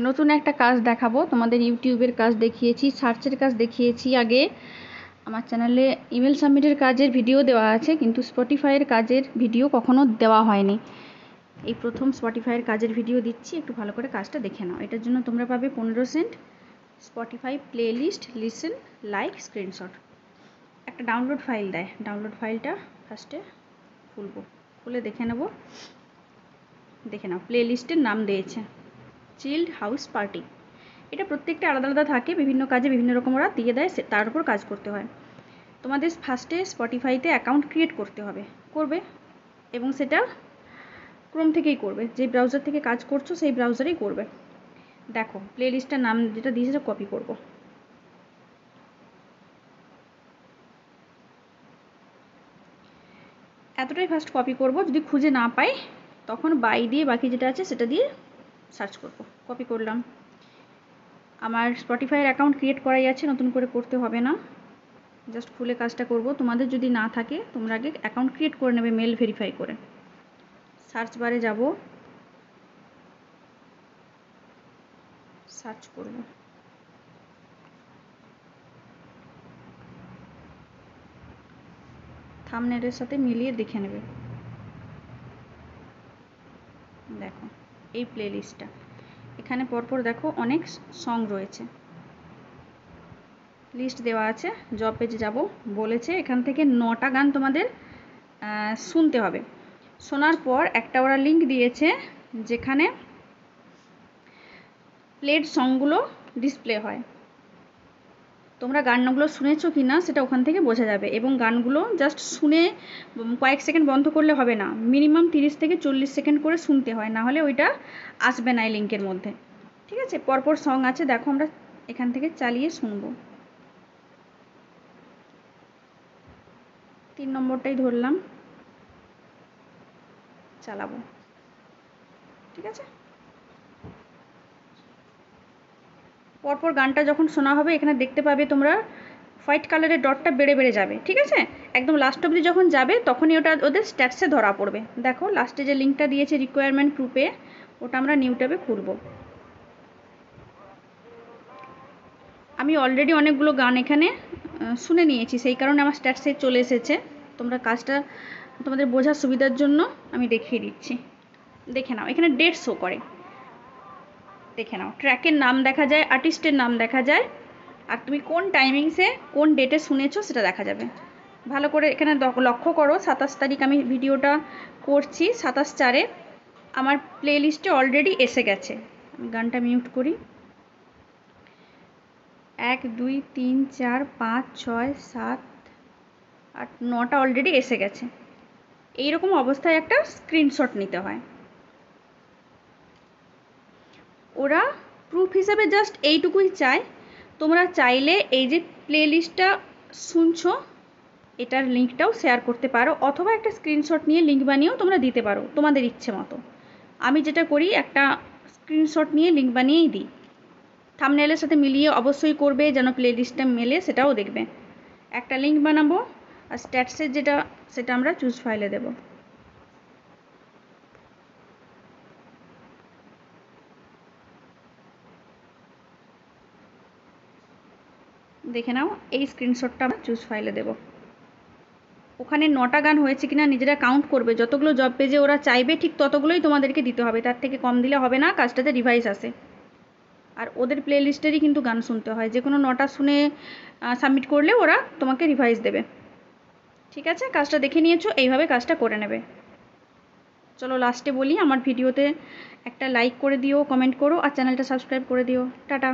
নতুন একটা কাজ দেখাবো তোমাদের। ইউটিউবের কাজ দেখিয়েছি, সার্চের কাজ দেখিয়েছি আগে। আমার চ্যানেলে ইমেল সাবমিটের কাজের ভিডিও দেওয়া আছে, কিন্তু স্পটিফাইয়ের কাজের ভিডিও কখনো দেওয়া হয়নি। এই প্রথম স্পটিফাইয়ের কাজের ভিডিও দিচ্ছি, একটু ভালো করে কাজটা দেখে নাও। এটার জন্য তোমরা পাবে 15 cent, Spotify playlist, listen, like, screenshot. একটা ডাউনলোড ফাইল দেয়, ডাউনলোড ফাইলটা ফার্স্টে খুলে দেখে নেব। দেখে নাও, প্লে লিস্টের নাম দিয়েছে চিল্ড হাউস পার্টি। এটা প্রত্যেকটা আলাদা আলাদা থাকে, বিভিন্ন কাজে বিভিন্ন রকম ওরা দিয়ে দেয়, তার উপর কাজ করতে হয়। তোমাদের ফার্স্টে স্পটিফাইতে অ্যাকাউন্ট ক্রিয়েট করবে এবং সেটা ক্রোম থেকেই করবে। যে ব্রাউজার থেকে কাজ করছো সেই ব্রাউজারেই করবে। দেখো, প্লে লিস্টের নাম যেটা দিয়েছে কপি করব। এতটাই ফার্স্ট কপি করব, যদি খুঁজে না পাই তখন বাই দিয়ে বাকি যেটা আছে সেটা দিয়ে সার্চ করব। কপি করলাম। আমার স্পটিফাইয়ের অ্যাকাউন্ট ক্রিয়েট করাই আছে, নতুন করে করতে হবে না। জাস্ট খুলে কাজটা করব। তোমাদের যদি না থাকে তোমরা আগে অ্যাকাউন্ট ক্রিয়েট করে নেবে মেল ভেরিফাই করে। সার্চ বারে যাব, সার্চ করব। থাম্বনেলের সাথে মিলিয়ে দেখে নেবে। দেখো এই প্লে লিস্টটা, এখানে পরপর দেখো অনেক সং রয়েছে, লিস্ট দেওয়া আছে। জব পেজে যাব, বলেছে এখান থেকে 9টা গান তোমাদের শুনতে হবে। শোনার পর একটা ওরা লিঙ্ক দিয়েছে যেখানে প্লেড সংগুলো ডিসপ্লে হয়। তোমরা গানগুলো শুনেছো কি না সেটা ওখান থেকে বোঝা যাবে। এবং গানগুলো জাস্ট শুনে কয়েক সেকেন্ড বন্ধ করলে হবে না, মিনিমাম 30 থেকে 40 সেকেন্ড করে শুনতে হয়, না হলে ওইটা আসবে না এই লিঙ্কের মধ্যে। ঠিক আছে, পরপর সং আছে, দেখো আমরা এখান থেকে চালিয়ে শুনবো। 3 নম্বরটাই ধরলাম, চালাবো। ঠিক আছে, পরপর গানটা যখন শোনা হবে এখানে দেখতে পাবে তোমরা হোয়াইট কালারের ডটটা বেড়ে বেড়ে যাবে। ঠিক আছে, একদম লাস্ট অবধি যখন যাবে তখনই ওটা ওদের স্ট্যাটসে ধরা পড়বে। দেখো লাস্টে যে লিঙ্কটা দিয়েছে রিকোয়ারমেন্ট গ্রুপে, ওটা আমরা নিউ ট্যাবে খুলব। আমি অলরেডি অনেকগুলো গান এখানে শুনে নিয়েছি, সেই কারণে আমার স্ট্যাটসে চলে এসেছে। তোমরা কাজটা তোমাদের বোঝার সুবিধার জন্য আমি দেখিয়ে দিচ্ছি। দেখে নাও, এখানে ডেট শো করে, দেখে নাও। ট্র্যাকের নাম দেখা যায়, আর্টিস্টের নাম দেখা যায়, আর তুমি কোন টাইমিংসে কোন ডেটে শুনেছো সেটা দেখা যাবে। ভালো করে এখানে লক্ষ্য করো, 27 তারিখ আমি ভিডিওটা করছি, 27/4 আমার প্লে লিস্টে অলরেডি এসে গেছে। আমি গানটা মিউট করি। 1 2 3 4 5 6 7 8 9টা অলরেডি এসে গেছে। এইরকম অবস্থায় একটা স্ক্রিনশট নিতে হয়। ওরা প্রুফ হিসাবে জাস্ট এইটুকুই চায়। তোমরা চাইলে এই যে প্লে লিস্টটা শুনছো এটার লিঙ্কটাও শেয়ার করতে পারো, অথবা একটা স্ক্রিনশট নিয়ে লিঙ্ক বানিয়েও তোমরা দিতে পারো তোমাদের ইচ্ছে মতো। আমি যেটা করি, একটা স্ক্রিনশট নিয়ে লিঙ্ক বানিয়েই দিই। থাম্বনেলের সাথে মিলিয়ে অবশ্যই করবে যেন প্লে লিস্টটা মেলে, সেটাও দেখবে। একটা লিঙ্ক বানাবো আর স্ট্যাটসের যেটা সেটা আমরা চুজ ফাইলে দেব। দেখে নাও, এই স্ক্রিনশটটা আমরা চুজ ফাইলে দেব। ওখানে 9টা গান হয়েছে কিনা নিজেরা কাউন্ট করবে। যতগুলো জব পেজে ওরা চাইবে ঠিক ততগুলোই তোমাদেরকে দিতে হবে, তার থেকে কম দিলে হবে না, কাজটাতে রিভাইস আসে। আর ওদের প্লে লিস্টেরই কিন্তু গান শুনতে হয়, যে কোনো 9টা শুনে সাবমিট করলে ওরা তোমাকে রিভাইস দেবে। ঠিক আছে, কাজটা দেখে নিয়েছো, এইভাবে কাজটা করে নেবে। চলো লাস্টে বলি, আমার ভিডিওতে একটা লাইক করে দিও, কমেন্ট করো আর চ্যানেলটা সাবস্ক্রাইব করে দিও। টাটা।